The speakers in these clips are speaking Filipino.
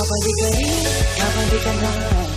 Babalik ka rin, babalik ka na.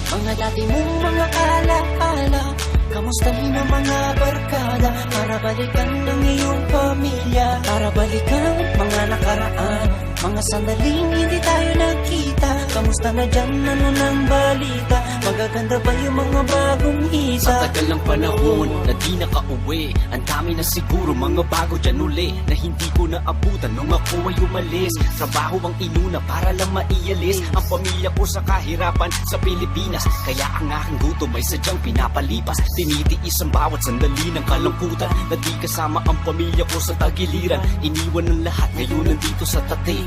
Mga dati mong mga alaala, kamustahin ang mga barkada, para balikan ng iyong pamilya, para balikan mga nakaraan, mga sandaling hindi tayo nagkita. Kamusta na dyan, ano ng balita? Magaganda ba yung mga bagong isa? Ang tagal ng panahon na di nakauwi, ang dami na siguro mga bago dyan uli, na hindi ko naabutan nung ako ay umalis. Trabaho ang inuna para lang maialis ang pamilya ko sa kahirapan sa Pilipinas. Kaya ang aking gutom ay sadyang pinapalipas. Tinitiis ang bawat sandali ng kalungkutan, na di kasama ang pamilya ko sa tagiliran. Iniwan ng lahat, ngayon nandito sa tate.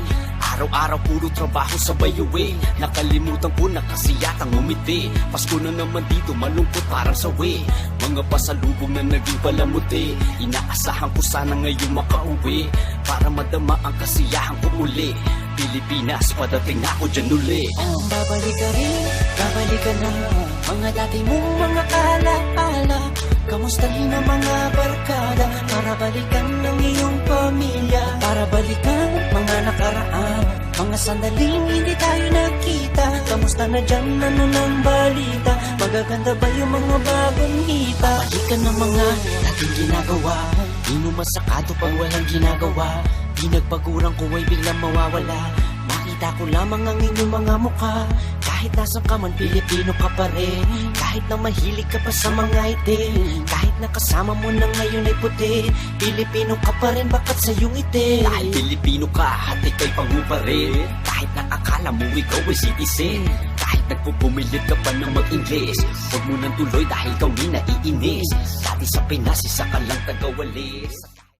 Araw-araw puro trabaho sa bayuwi, nakalimutan ko na kasiyatang umiti. Pasko na naman dito, malungkot parang sawi, mga pasalubong na naging palamuti. Inaasahan ko sana ngayon makauwi, para madama ang kasiyahan ko uli. Pilipinas, padating ako dyan uli. Babalik ka rin, babalik ka na. Mga dati mong mga alaala, kamustahin ang mga barkada, para balikan ng iyong pamilya, para balikan mga nakaraan, mga sandaling hindi tayo nagkita. Kamusta na dyan, ano ng balita? Magaganda ba yung mga bagong hita? Balikan ng mga dating ginagawa, inumasakado pang walang ginagawa. Di nagpagurang ko ay biglang mawawala. Makita ko lamang ang inyong mga mukha. Kahit nasan ka man, Pilipino ka pa rin. Kahit na mahilig ka pa sa mga itim, kahit nakasama mo na ngayon ay puti, Pilipino ka pa rin, bakat sa iyong itim. Dahil Pilipino ka at ikaw'y pangu pa rin. Kahit nakakala mo ikaw ay citizen, kahit nagpupumilit ka pa ng mag-Ingles, huwag mo nang tuloy dahil kami naiinis. Dati sa Pinas, isa ka lang tagawalis.